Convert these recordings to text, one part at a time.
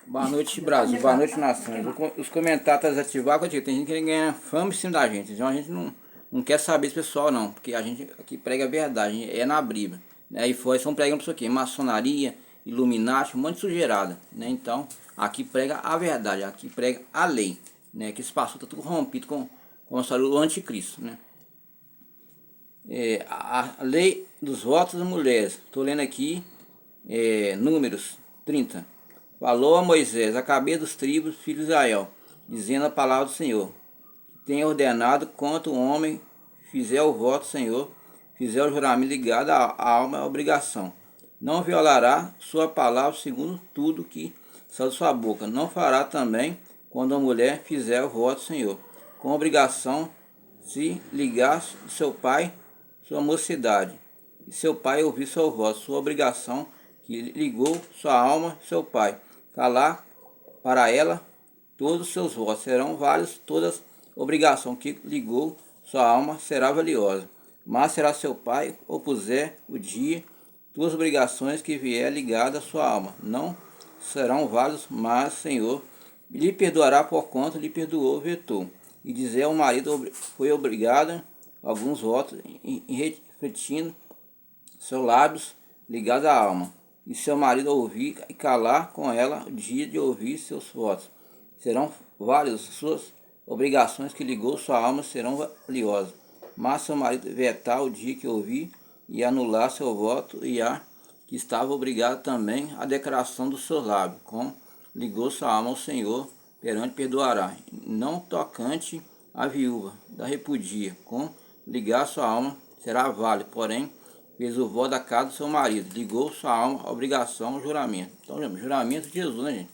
Boa noite, Brasil. Boa noite, nação. Os comentários ativados, tem gente que ganha fama em cima da gente. Então a gente não quer saber esse pessoal, não. Porque a gente aqui prega a verdade, é na Bíblia. Né? E foi, estão pregando isso aqui, maçonaria, Illuminati, um monte de sujeirada. Né? Então, aqui prega a verdade, aqui prega a lei. Né? Que esse pastor está tudo rompido com a história do anticristo. Né? A lei dos votos das mulheres. Estou lendo aqui, Números 30. Falou a Moisés, a cabeça dos tribos, filhos de Israel, dizendo a palavra do Senhor. Tem ordenado, quanto o homem fizer o voto do Senhor, fizer o juramento ligado à alma e à obrigação. Não violará sua palavra segundo tudo que sai de sua boca. Não fará também quando a mulher fizer o voto do Senhor, com obrigação se ligar de seu pai, sua mocidade, e seu pai ouvir seu voto, sua obrigação que ligou sua alma, seu pai. Calar para ela todos os seus votos serão válidos, todas obrigação que ligou sua alma será valiosa. Mas será seu pai opuser o dia, tuas obrigações que vier ligada à sua alma não serão válidos, mas Senhor lhe perdoará por quanto lhe perdoou, vetou. E dizer ao marido foi obrigado alguns votos, refletindo seus lábios ligados à alma. E seu marido ouvir e calar com ela o dia de ouvir seus votos. Serão válidas suas obrigações que ligou sua alma serão valiosas. Mas seu marido vetar o dia que ouvir e anular seu voto e a que estava obrigado também a declaração dos seus lábios, com ligou sua alma ao Senhor, perante perdoará. Não tocante a viúva da repudia, com ligar sua alma será válido, porém fez o voto da casa do seu marido, ligou sua alma à obrigação ao juramento. Então, juramento de Jesus, né, gente?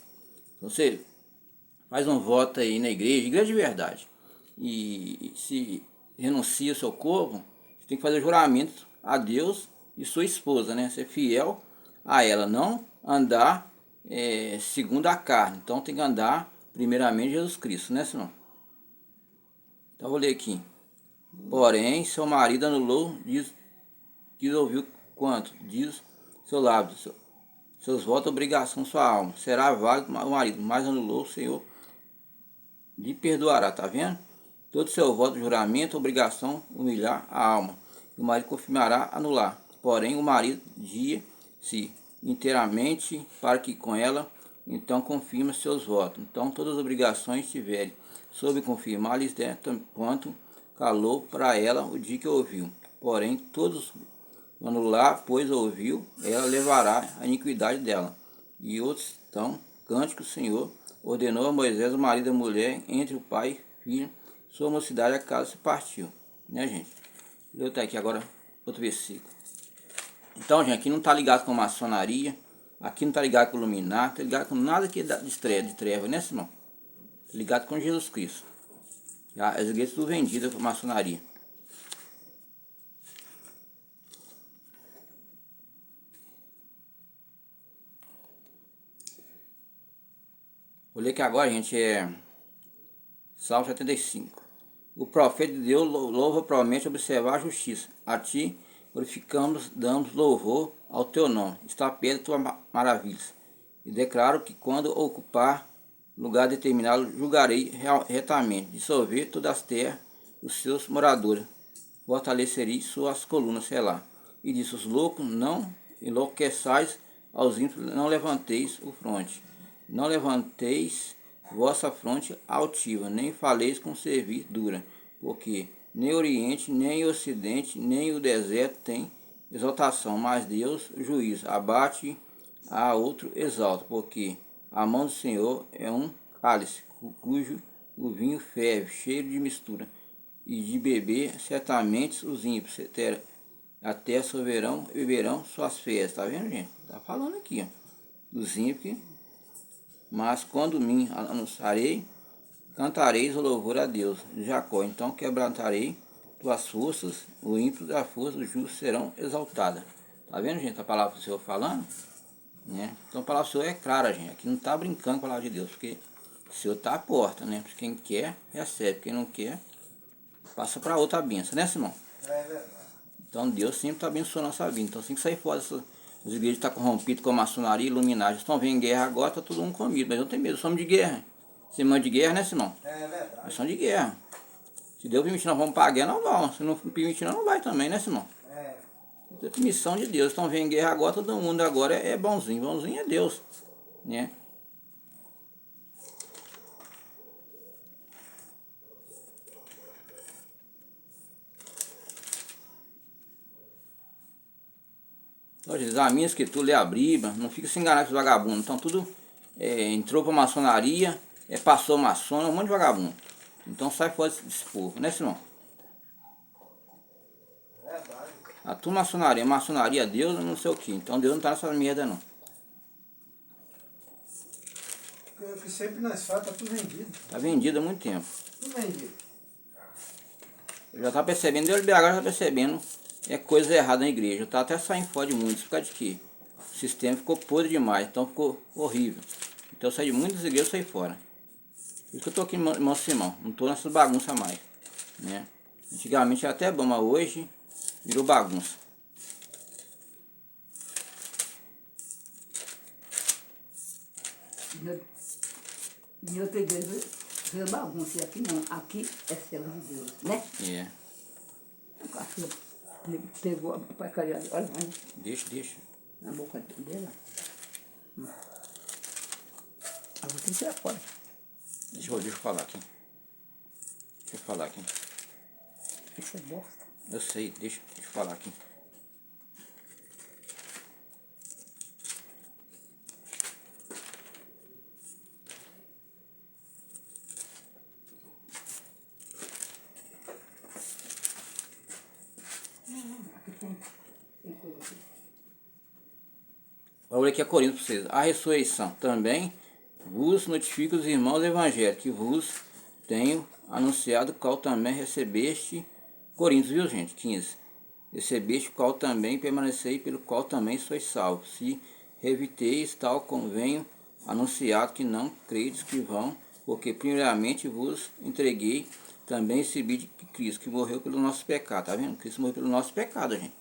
Então, você faz um voto aí na igreja de verdade, e se renuncia o seu corpo, você tem que fazer juramento a Deus e sua esposa, né? Ser fiel a ela, não andar segundo a carne. Então, tem que andar primeiramente Jesus Cristo, né, senão? Então, vou ler aqui. Porém, seu marido anulou, diz ouviu quanto? Diz seu lábio, seus votos, obrigação, sua alma. Será válido o marido, mas anulou o Senhor, lhe perdoará, tá vendo? Todo seu voto, juramento, obrigação, humilhar a alma. O marido confirmará, anular. Porém, o marido dia-se inteiramente para que com ela, então confirma seus votos. Então, todas as obrigações tiverem sob confirmar, lhes der quanto calou para ela o dia que ouviu. Porém, todos anular, pois ouviu, ela levará a iniquidade dela. E outros, então, cântico, o Senhor ordenou a Moisés, o marido e a mulher, entre o pai e filho, sua mocidade, a casa se partiu. Né, gente? Eu estou aqui agora, outro versículo. Então, gente, aqui não está ligado com maçonaria, aqui não está ligado com Illuminati, não está ligado com nada que é de treva, né, Simão? Tá ligado com Jesus Cristo. As igrejas tudo vendidas com maçonaria. Vou ler que agora, gente, Salmo 75. O profeta de Deus louva, promete observar a justiça. A ti glorificamos, damos louvor ao teu nome. Está perto de tuas maravilhas. E declaro que quando ocupar lugar determinado, julgarei retamente. Dissolver todas as terras dos seus moradores. Fortalecerei suas colunas, sei lá. E disse, os loucos, não enlouqueçais, aos ímpios não levanteis o fronte. Não levanteis vossa fronte altiva, nem faleis com serviço dura, porque nem Oriente, nem Ocidente, nem o deserto tem exaltação, mas Deus, juiz, abate a outro exalta, porque a mão do Senhor é um cálice, cujo o vinho ferve, cheiro de mistura, e de beber certamente os ímpios, até soberão beberão suas fezes. Tá vendo, gente? Tá falando aqui, ó, dos ímpios. Mas quando me anunciarei, cantareis o louvor a Deus, Jacó. Então quebrantarei tuas forças, o ímpio da força, os justos serão exaltados. Tá vendo, gente, a palavra do Senhor falando? Né? Então a palavra do Senhor é clara, gente. Aqui não está brincando com a palavra de Deus, porque o Senhor está à porta, né? Quem quer, recebe. Quem não quer, passa para outra bênção, né, Simão? É verdade. Então Deus sempre está abençoando a nossa vida. Então tem que sair fora dessa As igrejas estão corrompidas com a maçonaria, iluminagem. Estão vendo guerra agora, está todo mundo comigo. Mas eu não tenho medo, somos de guerra. Semana de guerra, né, Simão? É verdade. Nós somos de guerra. Se Deus permitir, nós vamos para a guerra, não vamos. Se não permitir, nós não vai também, né, Simão? É. É permissão de Deus. Estão vendo guerra agora, todo mundo agora é bonzinho. Bonzinho é Deus, né? Hoje, examina que tu lê a Bíblia, não fica se enganar com os vagabundos. Então tudo entrou para maçonaria, passou maçom, é um monte de vagabundo. Então sai fora desse povo, né, Simão? Verdade. A tua maçonaria Deus, não sei o que. Então Deus não tá nessa merda não. Porque o que sempre nós faz, tá tudo vendido. Tá vendido há muito tempo. Tudo vendido. Eu já tá percebendo, Deus BH já tá percebendo coisa errada na igreja. Tá até saindo fora de muitos, por causa de quê? O sistema ficou podre demais, então ficou horrível. Então eu saí de muitas igrejas e saí fora. Por isso que eu tô aqui, irmão Simão, não tô nessas bagunças mais, né? Antigamente era até bom, mas hoje virou bagunça. De outra igreja veio bagunça, e aqui não, aqui é servo de Deus, né? É, O cachorro pegou a porcaria, olha aí, deixa. na boca dela. Eu vou ter que tirar fora. Deixa eu falar aqui. Isso é bosta. Eu sei, deixa eu falar aqui. Aqui tem coisa aqui. Vou ler aqui a Coríntios para vocês. A ressurreição também vos notifica os irmãos evangélicos que vos tenho anunciado, qual também recebeste. Coríntios, viu, gente? 15. Recebeste, qual também permanecei, pelo qual também sois salvos. Se reviteis, tal como venho anunciado, que não credes que vão, porque primeiramente vos entreguei, também recebi de Cristo, que morreu pelo nosso pecado. Tá vendo? Cristo morreu pelo nosso pecado, gente.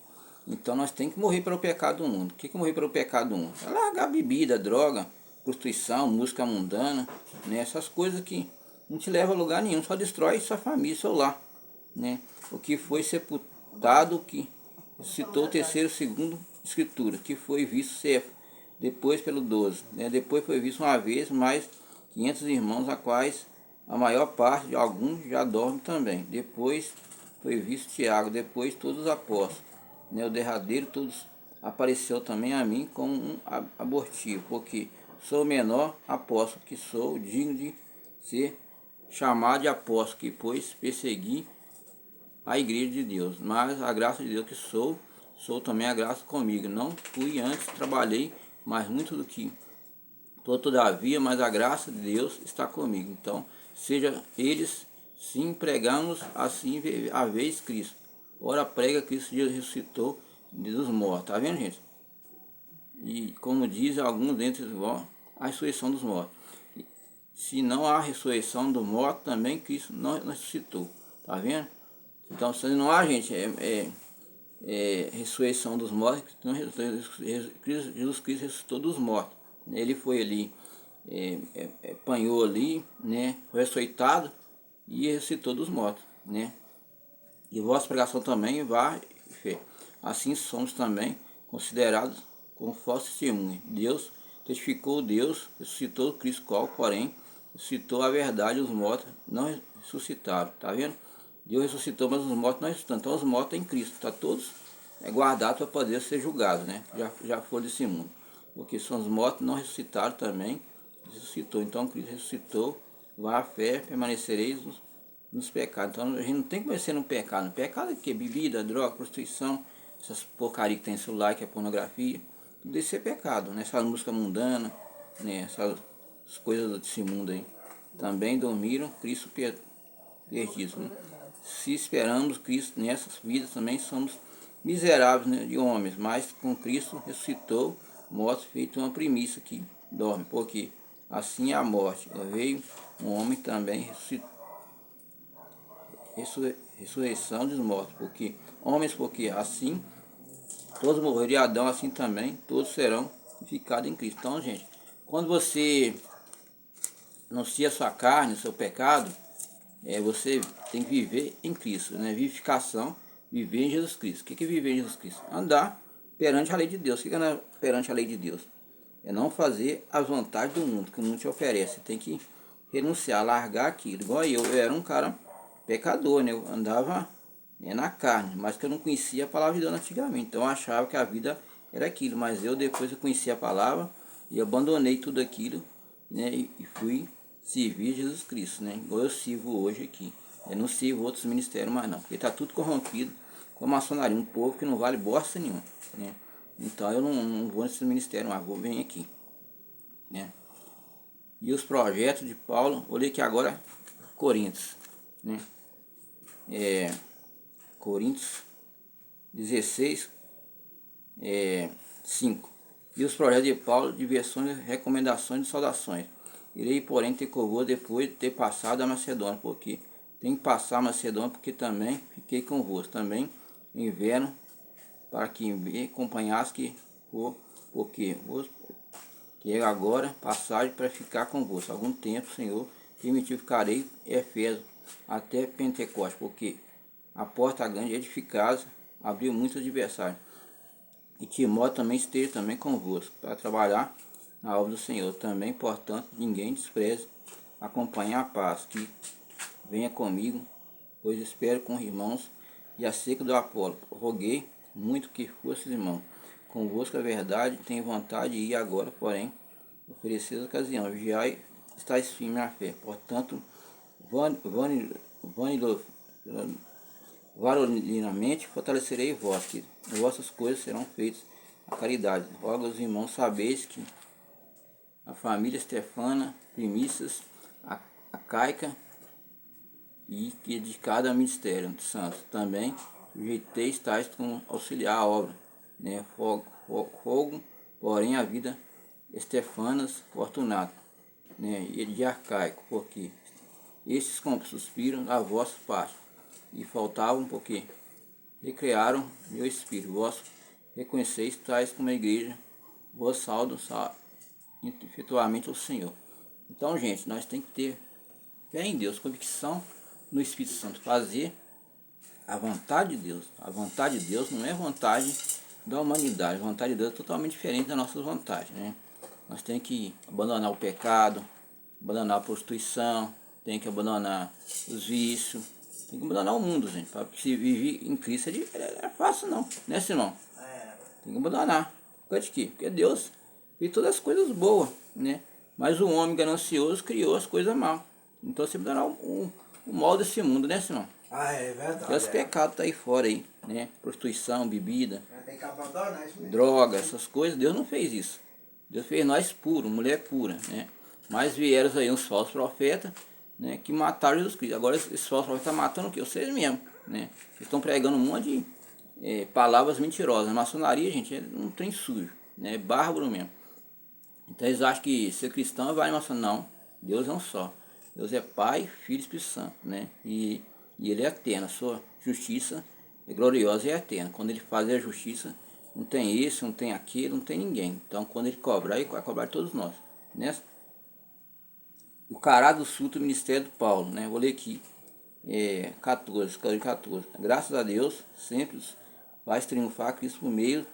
Então nós temos que morrer pelo pecado do mundo. O que é morrer pelo pecado do mundo? É largar bebida, droga, prostituição, música mundana, né? Essas coisas que não te levam a lugar nenhum, só destrói sua família, seu lar, né? O que foi sepultado, que citou o terceiro segundo escritura, que foi visto ser depois pelo 12, né? Depois foi visto uma vez mais 500 irmãos, a quais a maior parte de alguns já dorme também. Depois foi visto Tiago, depois todos os apóstolos, né? O derradeiro todos apareceu também a mim como um abortivo, porque sou o menor apóstolo, que sou digno de ser chamado de apóstolo, que pois persegui a igreja de Deus, mas a graça de Deus que sou também a graça comigo. Não fui antes, trabalhei mais muito do que todavia, mas a graça de Deus está comigo. Então, seja eles, sim, pregamos assim a vez Cristo. Ora, prega Cristo Jesus ressuscitou dos mortos. Tá vendo, gente? E como dizem alguns dentre vós, a ressurreição dos mortos. Se não há ressurreição do morto, também Cristo não ressuscitou. Tá vendo? Então, se não há, gente, ressurreição dos mortos, Jesus Cristo ressuscitou dos mortos. Ele foi ali, apanhou ali, né? Foi açoitado e ressuscitou dos mortos, né? E vossa pregação também vai fé. Assim somos também considerados como falso testemunho. Deus testificou, Deus ressuscitou Cristo, qual, porém, ressuscitou a verdade, os mortos não ressuscitaram. Tá vendo? Deus ressuscitou, mas os mortos não ressuscitaram. Então os mortos em Cristo, está todos guardados para poder ser julgados, né? Já foram desse mundo. Porque são os mortos não ressuscitaram também, ressuscitou. Então Cristo ressuscitou, vá a fé, permanecereis nos pecados. Então a gente não tem que conhecer no pecado. No pecado é o que? Bebida, droga, prostituição, essas porcarias que tem no celular, que é pornografia. Tudo isso é pecado, né? Essa música mundana, né? Essas coisas desse mundo aí. Também dormiram, Cristo perdido, né? Se esperamos Cristo nessas vidas, também somos miseráveis, né, de homens, mas com Cristo ressuscitou, morto, feito uma primícia que dorme, porque assim é a morte. Veio um homem também ressurreição dos mortos, porque homens, porque assim Todos morreram em Adão, assim também, todos serão ficados em Cristo. Então, gente, quando você anuncia a sua carne, o seu pecado, você tem que viver em Cristo, né? Vivificação, viver em Jesus Cristo. O que é viver em Jesus Cristo? Andar perante a lei de Deus. O que é andar perante a lei de Deus? É não fazer as vontades do mundo, que o mundo te oferece. Você tem que renunciar, largar aquilo. Igual eu era um cara pecador, né? Eu andava na carne, mas que eu não conhecia a palavra de Deus antigamente. Então eu achava que a vida era aquilo, mas depois eu conheci a palavra e abandonei tudo aquilo, né? E fui servir Jesus Cristo, né? Igual eu sirvo hoje aqui. Eu não sirvo outros ministérios mais não, porque está tudo corrompido com a maçonaria, um povo que não vale bosta nenhuma, né? Então eu não vou nesse ministério, mas vou vir aqui, né? E os projetos de Paulo, olhei aqui agora, Coríntios, né? Coríntios 16, 5. E os projetos de Paulo, diversões, recomendações e saudações. Irei, porém, ter convosco depois de ter passado a Macedônia, porque tenho que passar a Macedônia, porque também fiquei convosco. Também inverno, para que me acompanhasse, porque vos quero agora passagem para ficar convosco. Algum tempo, Senhor, permitiu ficarei em Éfeso até Pentecostes, porque a porta grande edificada abriu muitos adversários. E Timóteo também esteja também convosco, para trabalhar na obra do Senhor. Também, portanto, ninguém despreze acompanhar a paz, que venha comigo, pois espero com os irmãos e acerca do Apolo. Roguei muito que fosse irmão. Convosco a verdade, tenho vontade de ir agora, porém, oferecer a ocasião. Vigiai, estáis firme na fé. Portanto, varolinamente fortalecerei vós, que vossas coisas serão feitas a caridade. Rogo aos irmãos, sabeis que a família Estefana, primícias, a Caica, e que de cada ministério dos santos também sujeiteis tais como auxiliar a obra, né? Fogo, porém, a vida Estefanas Fortunato, né? E de arcaico, porque estes suspiram a vossa parte, e faltavam porque recrearam meu espírito. Vós reconheceis tais como a igreja, vós saldo efetuamente o Senhor. Então, gente, nós temos que ter fé em Deus, convicção no Espírito Santo, fazer a vontade de Deus. A vontade de Deus não é vontade da humanidade. A vontade de Deus é totalmente diferente da nossa vontade, né? Nós temos que abandonar o pecado, abandonar a prostituição, tem que abandonar os vícios, tem que abandonar o mundo, gente. Porque se viver em Cristo é fácil não, né, Simão? Tem que abandonar. Por causa de quê? Porque Deus fez todas as coisas boas, né? Mas o homem ganancioso criou as coisas mal. Então você abandonar o mal desse mundo, né, Simão? É verdade. E os pecados tá aí fora aí, né? Prostituição, bebida, Tem que abandonar isso mesmo. droga, essas coisas. Deus não fez isso. Deus fez nós puros, mulher pura, né? Mas vieram aí uns falsos profetas, né, que mataram Jesus Cristo. Agora esses falsos profetas estão matando o quê? Vocês mesmos, né? Eles estão pregando um monte de palavras mentirosas. A maçonaria, gente, é um trem sujo, né? É bárbaro mesmo. Então eles acham que ser cristão vai em maçonaria. Não, Deus é um só. Deus é Pai, Filho e Espírito Santo, né? E Ele é eterno. A sua justiça é gloriosa e é eterna. Quando Ele faz a justiça, não tem esse, não tem aquele, não tem ninguém. Então quando Ele cobrar, Ele vai cobrar todos nós, né? O caráter do fruto do ministério do Paulo, né? Vou ler aqui, 14. Graças a Deus, sempre vai triunfar Cristo por meio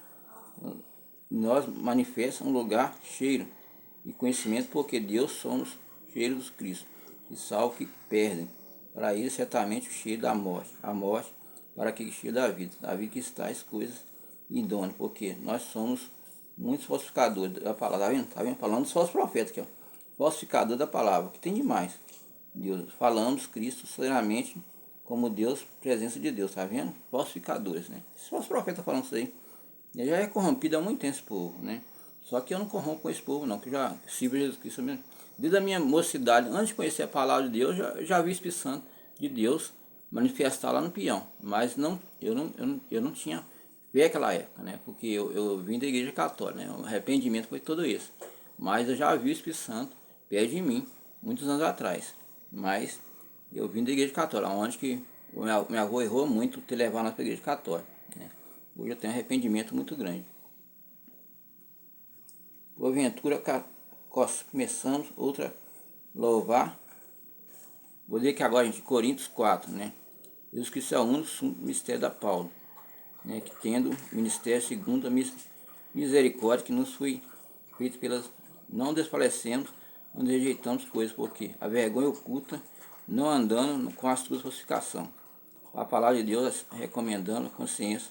de nós, manifesta um lugar cheiro de conhecimento, porque Deus somos cheiros dos Cristo, que salva que perdem. Para ele, certamente, o cheiro da morte, a morte, para que o cheiro da vida que está as coisas idôneas, porque nós somos muitos falsificadores da palavra, tá vendo? Tá vendo? Falando dos falsos profetas aqui, ó. Falsificador da palavra, que tem demais. Deus, falamos Cristo seriamente como Deus, presença de Deus, tá vendo? Falsificadores, né? Se falsos profetas falando isso aí, ele já é corrompido há muito tempo esse povo, né? Só que eu não corrompo com esse povo, não, que eu já sirvo Jesus Cristo mesmo. Desde a minha mocidade, antes de conhecer a palavra de Deus, já vi o Espírito Santo de Deus manifestar lá no peão. Mas eu não tinha fé naquela época, né? Porque eu vim da igreja católica, né? O arrependimento foi todo isso. Mas eu já vi o Espírito Santo perto de mim, muitos anos atrás. Mas eu vim da igreja católica, onde que meu avô errou muito ter levado nós para a igreja católica, né? Hoje eu tenho arrependimento muito grande. Porventura começamos outra louvar. Vou ler aqui agora, gente, Coríntios 4, né? Jesus Cristo é o único mistério da Paulo, né? Que tendo ministério segundo a misericórdia que nos foi feito pelas... Não desfalecemos, não rejeitamos coisas, porque a vergonha oculta, não andando com astúcia e falsificação. A palavra de Deus recomendando a consciência,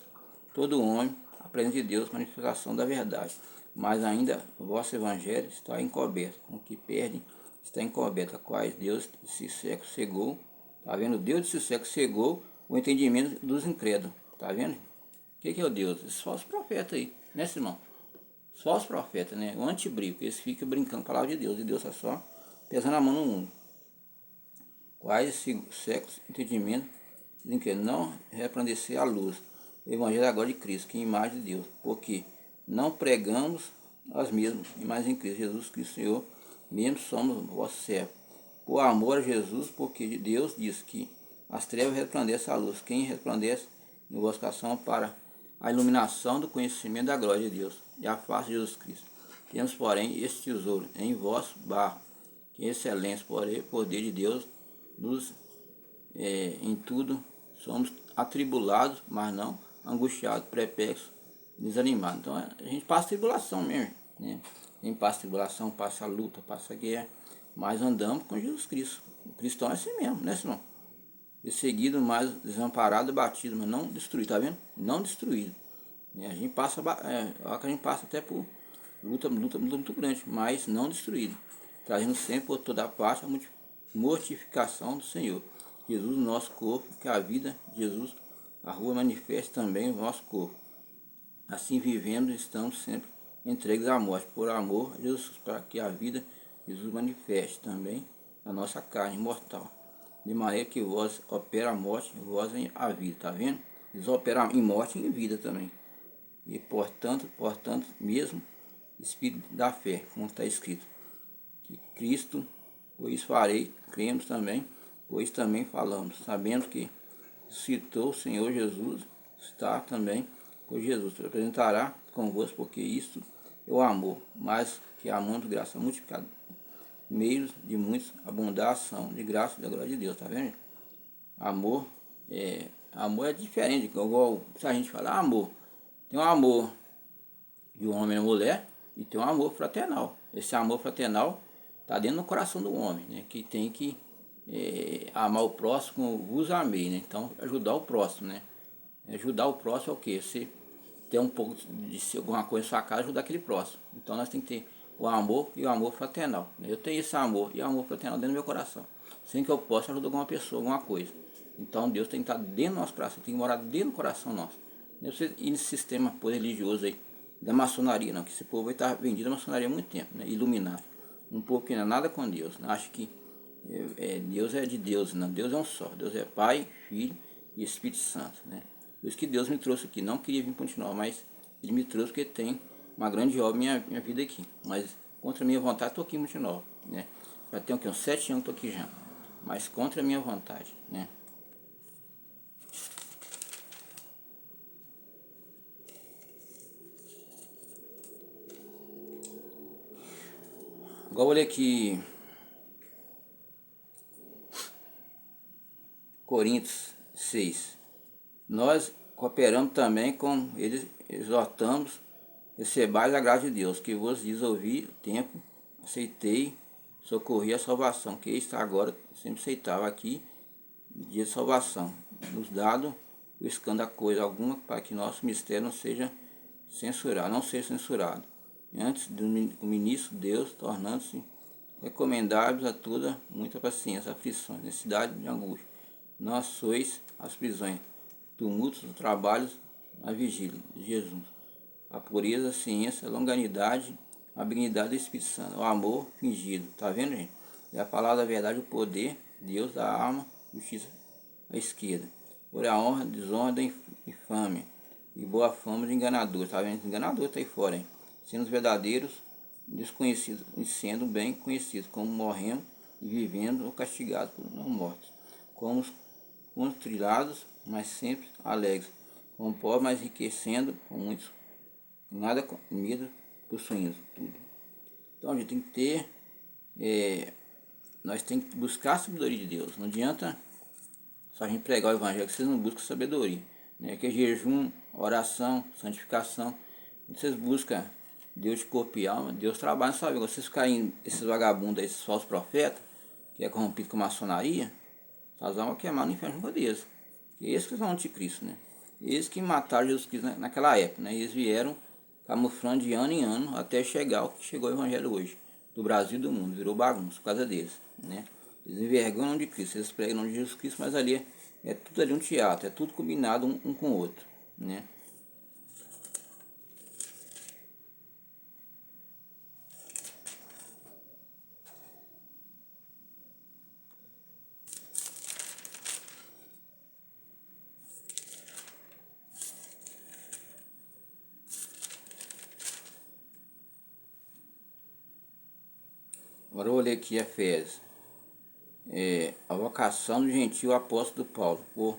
todo homem, a presença de Deus, manifestação da verdade. Mas ainda o vosso evangelho está encoberto, com o que perde está encoberto, a quais Deus desse século cegou, tá vendo? Deus desse século cegou o entendimento dos incrédulos, tá vendo? O que é o Deus? Esses falsos profetas aí, né, irmão? Os falsos profetas, né? O antibrico, eles ficam brincando com a palavra de Deus, e Deus está só pesando a mão no mundo. Quais esse século entendimento em que não resplandecer a luz, o evangelho agora de Cristo, que é a imagem de Deus, porque não pregamos as mesmas imagens em Cristo, Jesus Cristo Senhor, mesmo somos vossos servos. Por amor a Jesus, porque Deus diz que as trevas resplandecem a luz, quem resplandece em vossa coração para a iluminação do conhecimento da glória de Deus e a face de Jesus Cristo. Temos, porém, este tesouro em vosso barro, que excelência, porém, poder de Deus, nos em tudo somos atribulados, mas não angustiados, perplexos, desanimados. Então a gente passa tribulação mesmo, né? A gente passa tribulação, passa luta, passa guerra, mas andamos com Jesus Cristo. O cristão é assim mesmo, né, senão? Perseguido, mas desamparado, batido, mas não destruído, tá vendo? Não destruído. A gente passa, a gente passa até por luta muito grande, mas não destruído. Trazendo sempre por toda parte a mortificação do Senhor. Jesus, nosso corpo, que a vida de Jesus, a rua manifesta também o nosso corpo. Assim vivendo, estamos sempre entregues à morte, por amor a Jesus, para que a vida de Jesus manifeste também a nossa carne mortal. De maneira que vós opera a morte, vós a vida, tá vendo? Eles operam em morte e em vida também. E portanto, mesmo espírito da fé, como está escrito, que Cristo, pois farei, cremos também, pois também falamos, sabendo que citou o Senhor Jesus, está também por Jesus, apresentará convosco, porque isto é o amor, mas que amando graça multiplicada, meios de muitos abundar a ação de graça e da glória de Deus, tá vendo? Amor é diferente, igual se a gente falar amor, tem um amor de um homem e mulher e tem um amor fraternal. Esse amor fraternal está dentro do coração do homem, né? Que tem que amar o próximo como vos amei, né? Então ajudar o próximo, né? Ajudar o próximo é o quê? Você ter um pouco de alguma coisa em sua casa, ajudar aquele próximo. Então nós temos que ter o amor e o amor fraternal, né? Eu tenho esse amor e o amor fraternal dentro do meu coração, sem que eu possa ajudar alguma pessoa, alguma coisa. Então Deus tem que estar dentro do nosso coração, tem que morar dentro do coração nosso. Não sei ir nesse sistema religioso aí da maçonaria, não, que esse povo vai estar vendido a maçonaria há muito tempo, né? Iluminado. Um povo que não é nada com Deus, né? Acha que Deus é de Deus, não, Deus é um só, Deus é Pai, Filho e Espírito Santo, né? Por isso que Deus me trouxe aqui, não queria vir continuar, mas Ele me trouxe porque tem uma grande obra minha vida aqui, mas contra a minha vontade estou aqui em Montenegro, né? Já tenho aqui uns 7 anos, estou aqui já, mas contra a minha vontade, né? Agora olha aqui, Coríntios 6. Nós cooperamos também com eles, exortamos, recebais a graça de Deus, que vos diz ouvir o tempo, aceitei, socorri a salvação, que está agora, sempre aceitava aqui, dia de salvação, nos dado o escândalo da coisa alguma, para que nosso mistério não seja censurado, não seja censurado. Antes do ministro Deus, tornando-se recomendáveis a toda muita paciência, aflições, necessidade de angústia. Nós sois as prisões, tumultos dos trabalhos, a vigília de Jesus. A pureza, a ciência, a longanimidade, a benignidade do Espírito Santo, o amor fingido. Tá vendo, gente? E a palavra da verdade, o poder, Deus da alma, justiça à esquerda. Por a honra, desonra da infâmia e boa fama de enganador. Tá vendo? Enganador tá aí fora, hein? Sendo os verdadeiros desconhecidos e sendo bem conhecidos, como morremos e vivendo ou castigados por não mortos. Como contrilados, mas sempre alegres, como pobre, mas enriquecendo com muitos. Nada comido, possuindo tudo. Então a gente tem que ter, nós temos que buscar a sabedoria de Deus. Não adianta só a gente pregar o evangelho que vocês não buscam sabedoria. Né? Que é jejum, oração, santificação. Vocês buscam Deus de corpo e alma, Deus trabalha na sua vida. Vocês ficarem esses vagabundos, esses falsos profetas, que é corrompido com maçonaria, suas almas queimar no inferno com Deus. Esses que são anticristo, né? Eles que mataram Jesus Cristo naquela época, né? Eles vieram camuflando de ano em ano até chegar ao que chegou o evangelho hoje, do Brasil e do mundo, virou bagunça por causa deles, né? Eles envergonham o nome de Cristo, eles pregam o nome de Jesus Cristo, mas ali é tudo ali um teatro, é tudo combinado um com o outro, né? Agora eu vou ler aqui Efésios. A vocação do gentil apóstolo Paulo. Por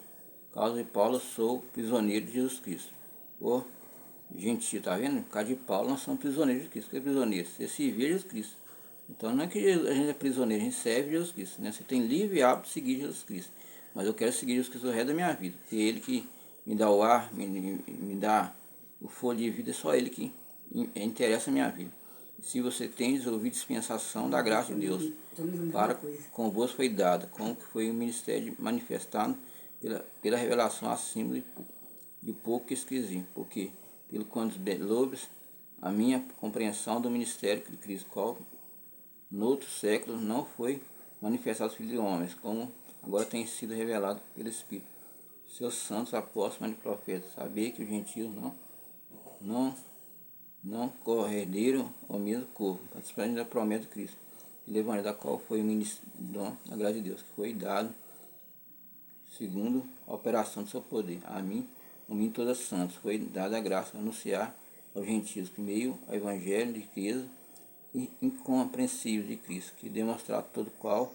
causa de Paulo, sou prisioneiro de Jesus Cristo. Por gentil, tá vendo? Por causa de Paulo, nós somos prisioneiros de Cristo. O que é prisioneiro? Você servir Jesus Cristo. Então não é que a gente é prisioneiro, a gente serve Jesus Cristo, né? Você tem livre hábito de seguir Jesus Cristo. Mas eu quero seguir Jesus Cristo o resto da minha vida. Porque é Ele que me dá o ar, me dá o fôlego de vida, é só Ele que interessa a minha vida. Se você tem ouvido dispensação da graça de Deus, para convosco foi dada, como que foi o ministério manifestado pela revelação acima de pouco que esqueci, porque pelo quanto louvres a minha compreensão do ministério de Cristo, qual no outro século não foi manifestado aos filhos de homens, como agora tem sido revelado pelo Espírito. Seus santos apóstolos e profetas, saber que os gentios não correram ao mesmo corpo, participando da promessa de Cristo, e evangelho da qual foi o ministro da graça de Deus, que foi dado segundo a operação do seu poder. A mim todas santos, foi dada a graça de anunciar aos gentios, primeiro, o evangelho de riqueza e incompreensível de Cristo, que demonstrar todo qual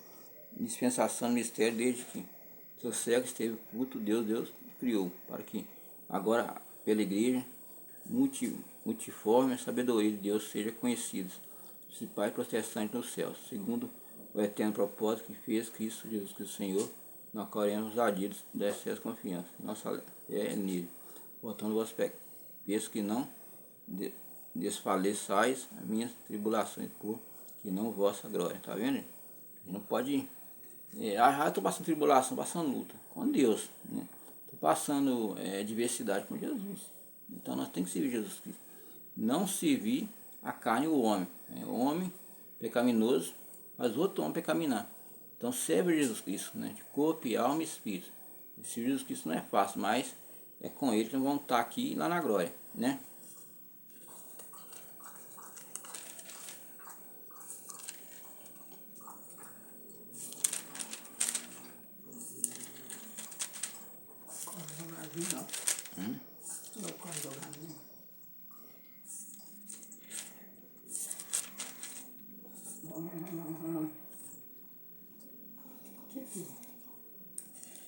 dispensação do mistério desde que seu século esteve oculto, Deus criou, para que agora pela igreja multiforme a sabedoria de Deus seja conhecida, principais protestantes nos céus, segundo o eterno propósito que fez Cristo Jesus Cristo Senhor, na qual iremos adidos da excesso confiança. Nossa fé é nele, voltando ao aspecto. Penso que não desfaleçais as minhas tribulações, por que não vossa glória. Tá vendo? Não pode. Eu estou passando tribulação, passando luta com Deus, né? Estou passando diversidade com Jesus. Então nós temos que servir Jesus Cristo. Não servir a carne e o homem. O homem pecaminoso, mas o outro homem pecaminar. Então serve Jesus Cristo, né? De corpo, alma e espírito. E servir Jesus Cristo não é fácil, mas é com ele que nós vamos estar aqui lá na glória, né?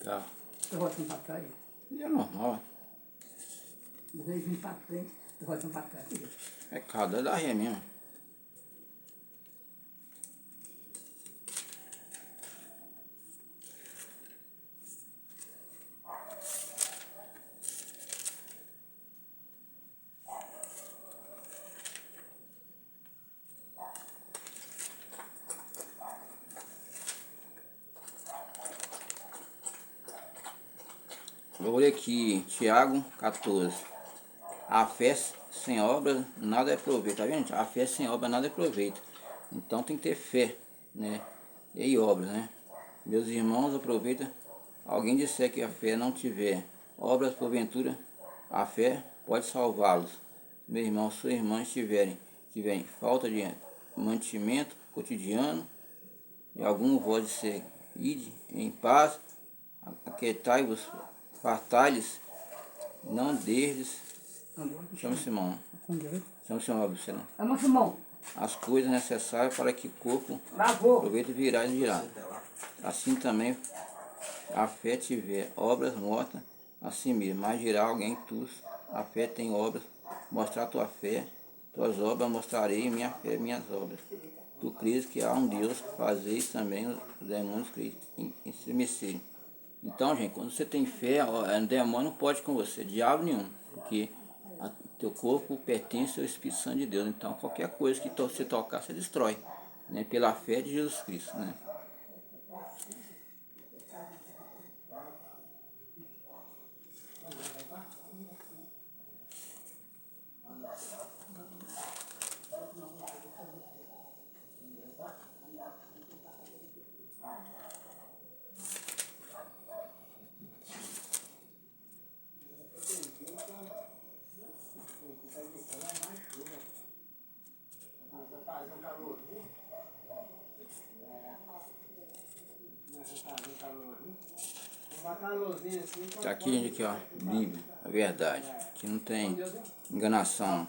Tá. Eu volto para trás. É normal. Às vezes vim para frente, eu volto para trás. É cada da ré mesmo. Vou ler aqui, Tiago 14. A fé sem obra nada é proveito, tá vendo? A fé sem obra nada é proveito. Então tem que ter fé, né? E obras, né? Meus irmãos, aproveita. Alguém disser que a fé não tiver obras, porventura, a fé pode salvá-los. Meu irmão, sua irmã tiverem falta de mantimento cotidiano, e algum voz de ser, ide em paz, aquietai-vos, fartai-lhes, não desdes. Chama Simão. Chama Simão, Absalão. Vamos, Simão. As coisas necessárias para que o corpo Lavou. aproveite virar e girar. Assim também a fé tiver obras mortas, a si mesmo, mas dirá alguém tu, a fé tem obras, mostrar tua fé, tuas obras mostrarei, minha fé, minhas obras. Tu crês que há um Deus, fazeis também os demônios estremecerem. Então, gente, quando você tem fé, o demônio não pode com você, diabo nenhum, porque teu corpo pertence ao Espírito Santo de Deus. Então, qualquer coisa que você tocar, você destrói, né? Pela fé de Jesus Cristo, né? Tá aqui, gente, aqui, ó, Bíblia, a verdade, que não tem enganação.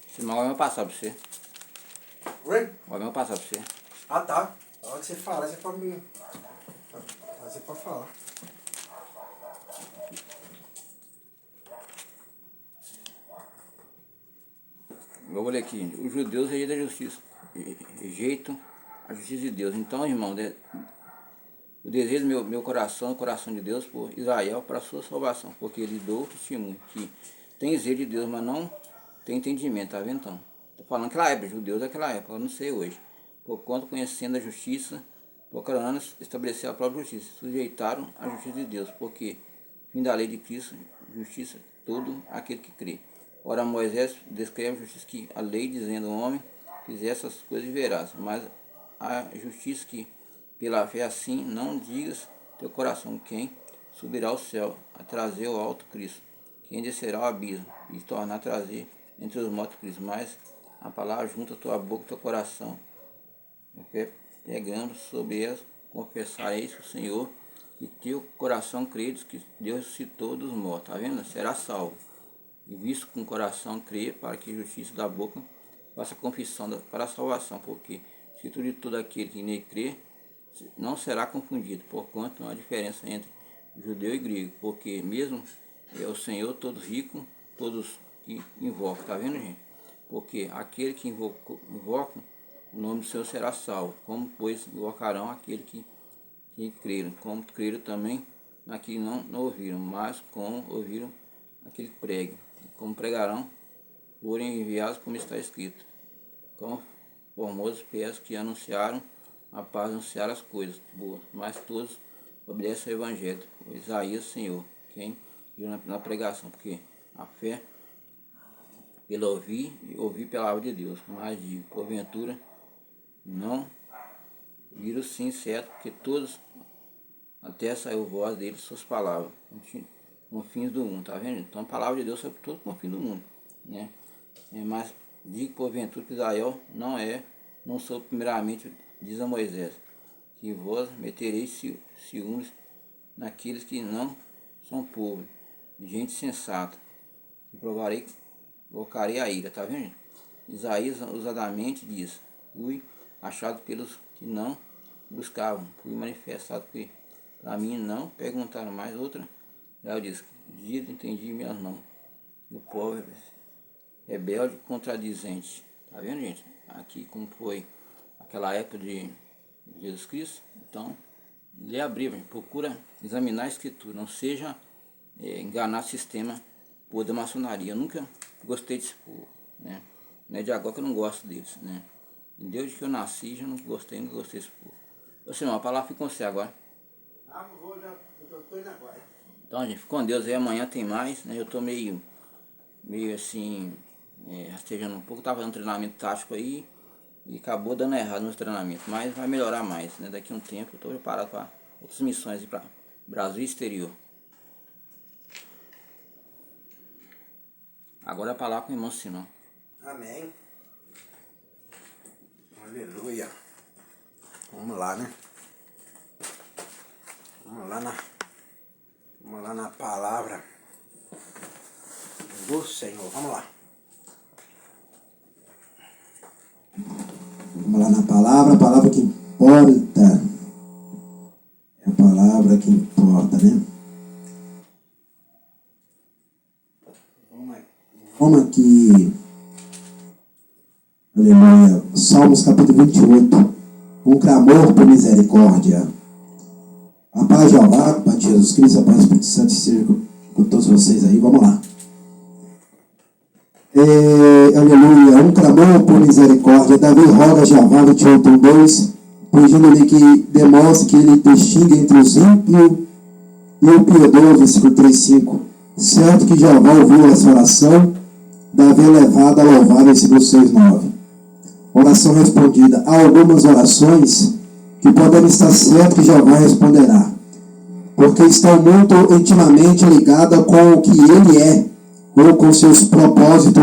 Esse mal vai passar pra você. Oi? Vai passar pra você. Ah, tá. Na hora que você falar, você pode me... Você pode falar. Eu vou ler aqui, gente. Os judeus rejeitam a justiça, rejeitam a justiça de Deus. Então, irmão, o desejo do meu coração, o coração de Deus por Israel, para a sua salvação, porque ele deu testemunho que tem desejo de Deus, mas não tem entendimento, tá vendo então? Tô falando naquela época, judeus daquela época, eu não sei hoje. Por quanto conhecendo a justiça, procurando estabelecer a própria justiça, sujeitaram a justiça de Deus, porque fim da lei de Cristo, justiça todo aquele que crê. Ora, Moisés descreve a justiça que a lei dizendo ao homem fizer essas coisas verás, mas a justiça que pela fé assim não digas teu coração quem subirá ao céu a trazer o alto Cristo, quem descerá ao abismo e tornar a trazer entre os mortos Cristo, mas a palavra junta a tua boca e teu coração, a fé pegando sobre elas, confessareis o Senhor e teu coração credes que Deus ressuscitou dos mortos, tá vendo? Será salvo. E visto com o coração crer para que a justiça da boca faça confissão para a salvação, porque se de todo aquele que nele crê não será confundido, porquanto não há diferença entre judeu e grego, porque mesmo é o Senhor todo rico, todos que invocam, tá vendo, gente? Porque aquele que invoca o nome do Senhor será salvo, como pois invocarão aquele que creram, como creram também naquele não ouviram, mas como ouviram aquele que prega, como pregarão, forem enviados como está escrito, com formosos pés que anunciaram a paz, anunciaram as coisas boas, mas todos obedecem ao Evangelho, o Isaías, Senhor, quem viu na pregação, porque a fé pelo ouvir e ouvir pela palavra de Deus, mas digo, porventura, não viram sim certo, porque todos até saiu voz deles, suas palavras, com fins do mundo, tá vendo? Então a palavra de Deus sobre todo com o fim do mundo, né? Mas digo porventura que Israel não sou primeiramente, diz a Moisés, que vós metereis ciúmes naqueles que não são povo, gente sensata, e provocarei a ira, tá vendo? Isaías ousadamente diz, fui achado pelos que não buscavam, fui manifestado para mim não perguntaram mais outra. Já disse, dia entendi minhas mãos, o povo rebelde contradizente, tá vendo, gente? Aqui como foi aquela época de Jesus Cristo. Então, lê a Bíblia, procura examinar a Escritura, não seja enganar o sistema por da maçonaria. Eu nunca gostei desse povo, né? Não é de agora que eu não gosto deles, né? Desde que eu nasci, já não gostei desse povo. Ô, Simão, a palavra fica com você agora. Ah, vou já, eu tô indo agora. Então, gente, fica com Deus aí, amanhã tem mais, né? Eu tô meio assim, rastejando um pouco, tava fazendo um treinamento tático aí e acabou dando errado nos treinamentos, mas vai melhorar mais, né? Daqui a um tempo eu tô preparado para outras missões para Brasil e exterior. Agora a palavra com o irmão Simão. Amém. Aleluia. Vamos lá, né? Vamos lá na palavra do Senhor. Vamos lá. Vamos lá na palavra, a palavra que importa. É a palavra que importa. Aleluia. Salmos capítulo 28. Um clamor por misericórdia. A paz de Jeová, a paz de Jesus Cristo, a paz do Espírito Santo esteja com todos vocês aí. Vamos lá. Aleluia. Um clamor por misericórdia. Davi roga a Jeová, 28:2, pedindo-lhe que demonstre que ele distingue entre os ímpios e o piedoso, versículo 3:5. Certo que Jeová ouviu essa oração, Davi elevado a louvar, versículo 6:9. Oração respondida. Há algumas orações que podemos estar certos que Jeová responderá, porque estão muito intimamente ligadas com o que ele é, ou com seus propósitos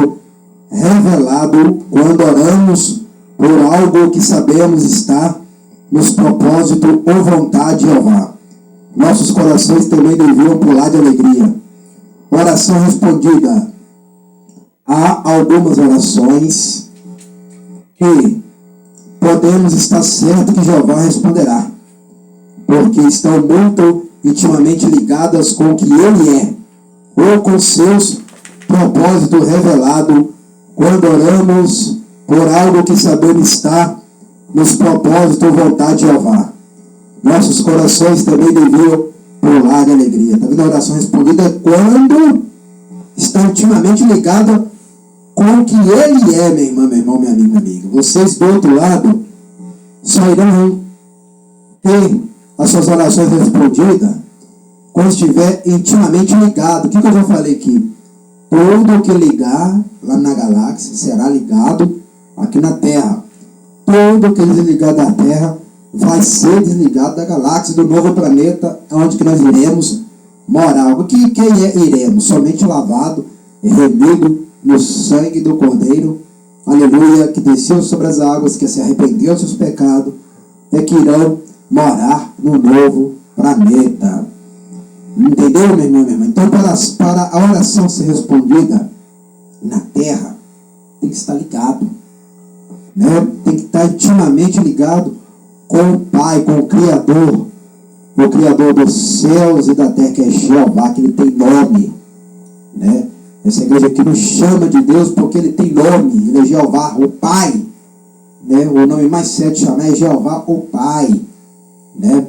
revelados quando oramos por algo que sabemos estar nos propósitos ou vontade de Jeová. Nossos corações também deviam pular de alegria. Oração respondida. Há algumas orações que podemos estar certos que Jeová responderá, porque estão muito intimamente ligadas com o que ele é, ou com seus propósitos revelados quando oramos por algo que sabemos estar nos propósitos ou vontade de Jeová. Nossos corações também deviam pular de alegria. Está vendo? A oração respondida é quando está intimamente ligada com o que ele é, minha irmã, meu irmão, minha amiga, minha amiga. Vocês do outro lado só irão ter as suas orações respondidas quando estiver intimamente ligado. O que eu já falei aqui? Tudo que ligar lá na galáxia será ligado aqui na Terra. Tudo que desligar da Terra vai ser desligado da galáxia, do novo planeta, onde que nós iremos morar. O que iremos? Somente lavado e remido no sangue do Cordeiro, aleluia, que desceu sobre as águas, que se arrependeu dos seus pecados, é que irão morar no novo planeta. Entendeu, meu irmão, minha irmã? Então, para a oração ser respondida na terra, tem que estar ligado, né? Tem que estar intimamente ligado com o Pai, com o Criador dos céus e da terra, que é Jeová, que ele tem nome, né? Essa igreja aqui nos chama de Deus porque ele tem nome, ele é Jeová, o Pai, né? O nome mais certo de chamar é Jeová, o Pai, né?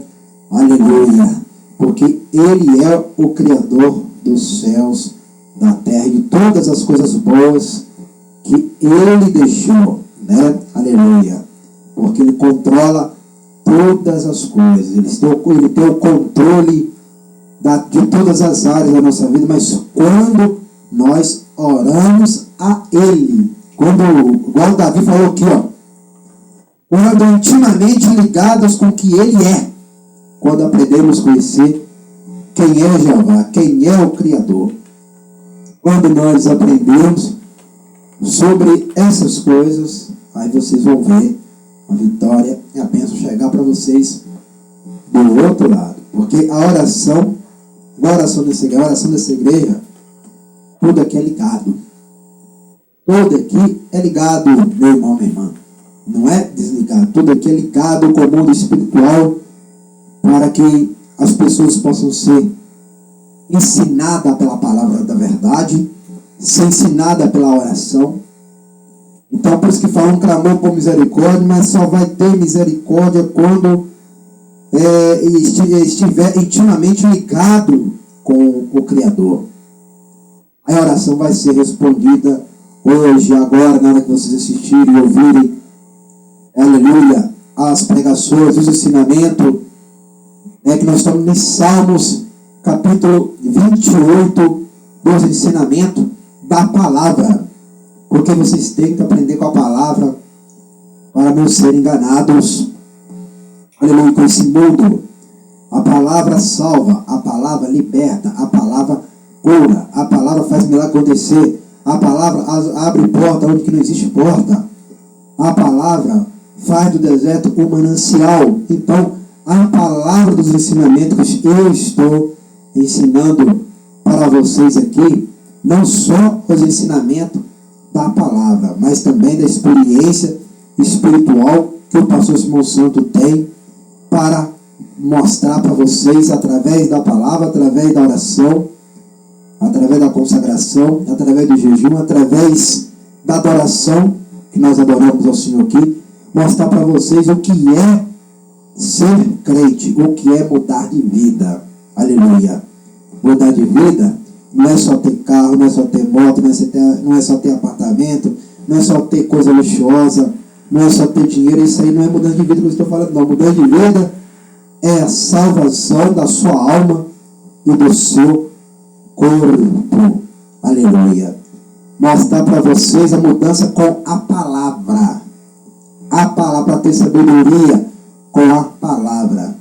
Aleluia, porque ele é o Criador dos céus, da terra e de todas as coisas boas que ele deixou, né? Aleluia, porque ele controla todas as coisas, ele tem o controle de todas as áreas da nossa vida, mas quando nós oramos a ele, igual Davi falou aqui, ó, quando intimamente ligados com o que ele é, quando aprendemos a conhecer quem é Jeová, quem é o Criador, quando nós aprendemos sobre essas coisas, aí vocês vão ver a vitória e a bênção chegar para vocês do outro lado, porque a oração dessa igreja, tudo aqui é ligado. Tudo aqui é ligado, meu irmão, minha irmã. Não é desligado. Tudo aqui é ligado com o mundo espiritual para que as pessoas possam ser ensinadas pela palavra da verdade, ser ensinadas pela oração. Então, por isso que fala um clamor por misericórdia, mas só vai ter misericórdia quando estiver intimamente ligado com o Criador. A oração vai ser respondida hoje, agora, na hora que vocês assistirem e ouvirem, aleluia, as pregações, os ensinamentos, que nós estamos em Salmos, capítulo 28, dos ensinamentos da palavra, porque vocês têm que aprender com a palavra para não serem enganados, aleluia, com esse mundo. A palavra salva, a palavra liberta, a palavra cura, a palavra faz milagre acontecer, a palavra abre porta onde que não existe porta, a palavra faz do deserto um manancial. Então, a palavra dos ensinamentos que eu estou ensinando para vocês aqui, não só os ensinamentos da palavra, mas também da experiência espiritual que o pastor Simão Santo tem para mostrar para vocês através da palavra, através da oração, através da consagração, através do jejum, através da adoração que nós adoramos ao Senhor aqui, mostrar para vocês o que é ser crente, o que é mudar de vida. Aleluia. Mudar de vida não é só ter carro, não é só ter moto, não é só ter apartamento, não é só ter coisa luxuosa, não é só ter dinheiro. Isso aí não é mudança de vida que eu estou falando, não. Mudança de vida é a salvação da sua alma e do seu corpo. Aleluia. Mostrar para vocês a mudança com a palavra. A palavra, para ter sabedoria com a palavra.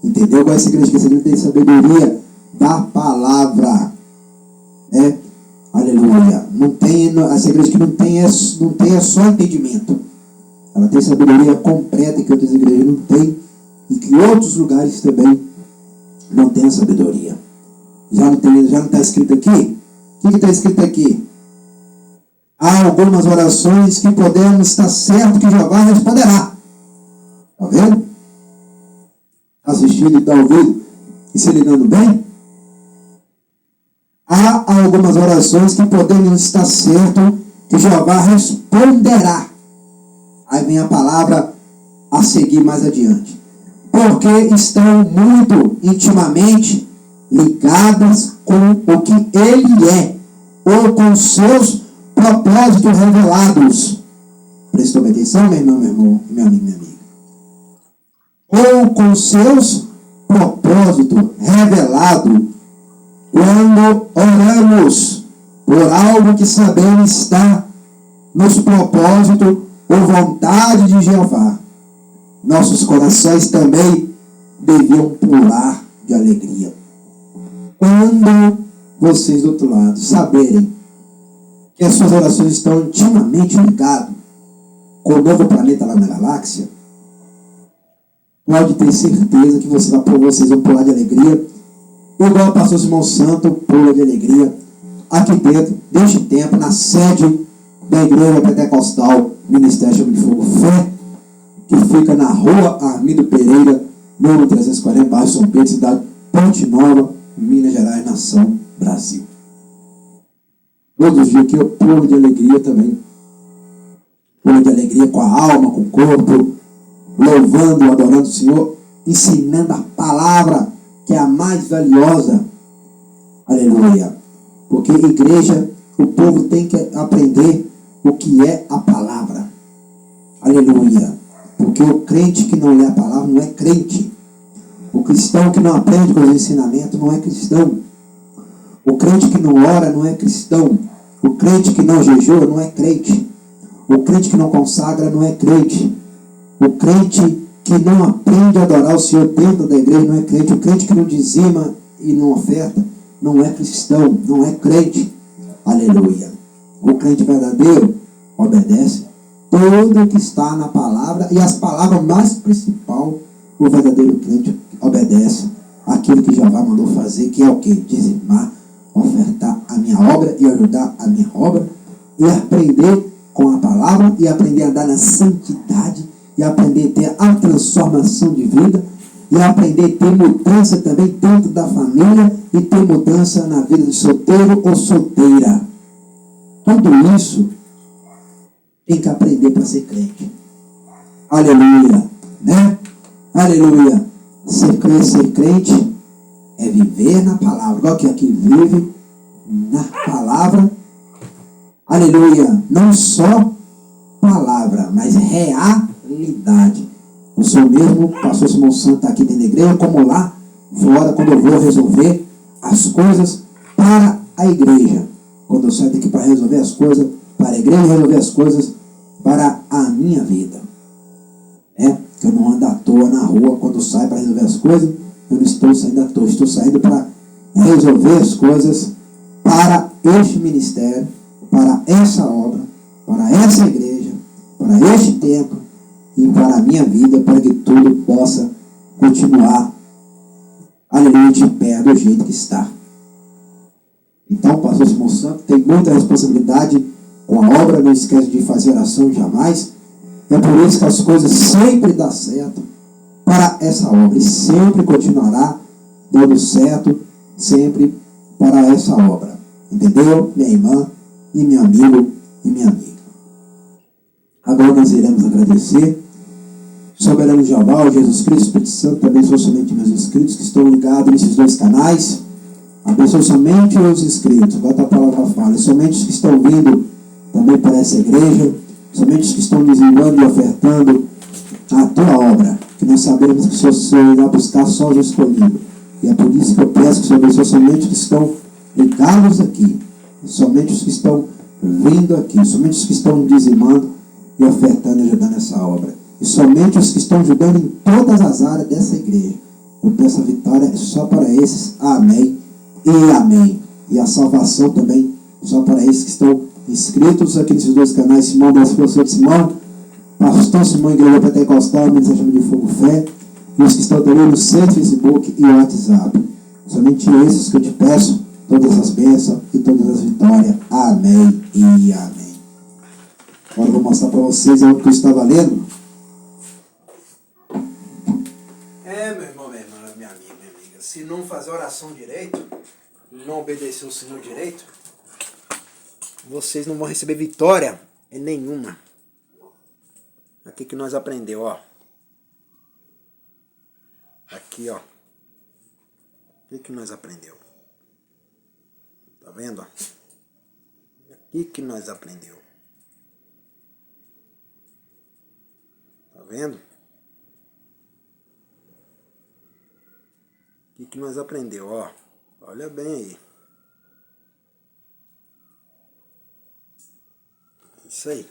Entendeu? Agora essa igreja que essa igreja tem sabedoria da palavra. Aleluia. Não tem, essa igreja que não tem é só entendimento. Ela tem sabedoria completa que outras igrejas não têm e que outros lugares também não têm a sabedoria. Já não está escrito aqui? O que está escrito aqui? Há algumas orações que podemos estar certo que Jeová responderá. Está vendo? Assistindo e está ouvindo e se ligando bem? Há algumas orações que podemos estar certo que Jeová responderá. Aí vem a palavra a seguir mais adiante. Porque estão muito intimamente ligadas com o que Ele é, ou com seus propósitos revelados. Prestou atenção, meu irmão, meu irmão, meu amigo, minha amiga? Ou com seus propósitos revelados quando oramos por algo que sabemos estar nos propósitos ou vontade de Jeová. Nossos corações também deviam pular de alegria. Quando vocês do outro lado saberem que as suas orações estão intimamente ligadas com o novo planeta lá na galáxia, pode ter certeza que vocês vão pular de alegria, igual o pastor Simão Santo pula de alegria aqui dentro, deste tempo, na sede da Igreja Pentecostal Ministério Chama de Fogo Fé, que fica na rua Armindo Pereira, número 340, bairro São Pedro, cidade Ponte Nova, Minas Gerais, nação Brasil. Todos os dias que eu pulo de alegria também. Pulo de alegria com a alma, com o corpo, louvando, adorando o Senhor, ensinando a palavra, que é a mais valiosa. Aleluia. Porque igreja, o povo tem que aprender o que é a palavra. Aleluia. Porque o crente que não lê a palavra não é crente. O cristão que não aprende com os ensinamentos não é cristão. O crente que não ora não é cristão. O crente que não jejua não é crente. O crente que não consagra não é crente. O crente que não aprende a adorar o Senhor dentro da igreja não é crente. O crente que não dizima e não oferta não é cristão, não é crente. Aleluia. O crente verdadeiro obedece tudo que está na palavra, e as palavras mais principal, o verdadeiro crente obedece aquilo que Jeová mandou fazer, que é o que? Dizimar, ofertar a minha obra e ajudar a minha obra, e aprender com a palavra, e aprender a andar na santidade, e aprender a ter a transformação de vida, e aprender a ter mudança também dentro da família, e ter mudança na vida de solteiro ou solteira. Tudo isso tem que aprender para ser crente. Aleluia. Né? Aleluia. Ser crente é viver na palavra. Igual que aqui vive na palavra. Aleluia. Não só palavra, mas realidade. Eu sou mesmo, pastor Simão Santo está aqui dentro da igreja, como lá fora, quando eu vou resolver as coisas para a igreja. Quando eu saio daqui para resolver as coisas para a igreja, resolver as coisas para a minha vida. Que eu não ando à toa na rua. Quando eu saio para resolver as coisas, eu não estou saindo à toa, estou saindo para resolver as coisas para este ministério, para essa obra, para essa igreja, para este tempo e para a minha vida, para que tudo possa continuar, aleluia, de pé do jeito que está. Então, o pastor Simão Santo tem muita responsabilidade com a obra, não esquece de fazer oração jamais. É por isso que as coisas sempre dão certo para essa obra, e sempre continuará dando certo, sempre para essa obra. Entendeu, minha irmã e meu amigo e minha amiga? Agora nós iremos agradecer. Soberano Jeová, Jesus Cristo, Espírito Santo, abençoe somente meus inscritos que estão ligados nesses dois canais. Abençoe somente os inscritos, igual a palavra fala, somente os que estão vindo também para essa igreja, somente os que estão dizimando e ofertando a tua obra, que nós sabemos que o Senhor irá buscar só os escolhidos. E é por isso que eu peço que o Senhor abençoe somente os que estão ligados aqui, somente os que estão vindo aqui, somente os que estão dizimando e ofertando e ajudando essa obra. E somente os que estão ajudando em todas as áreas dessa igreja. Eu peço a vitória só para esses. Amém e amém. E a salvação também só para esses que estão inscritos aqui nesses dois canais. Simão das Forças de Simão, Pastor Simão, Igreja Pentecostal, Mensagem de Fogo Fé. E os que estão também no centro, Facebook e WhatsApp. Somente esses que eu te peço, todas as bênçãos e todas as vitórias. Amém e amém. Agora eu vou mostrar para vocês o que eu estava lendo. Meu irmão, minha irmã, minha amiga, minha amiga, se não fazer oração direito, não obedecer o Senhor direito, vocês não vão receber vitória nenhuma. Aqui que nós aprendemos, ó. Aqui, ó. O que nós aprendemos? Tá vendo, ó? Aqui que nós aprendemos. Tá vendo? O que nós aprendemos, ó. Olha bem aí. Isso aí.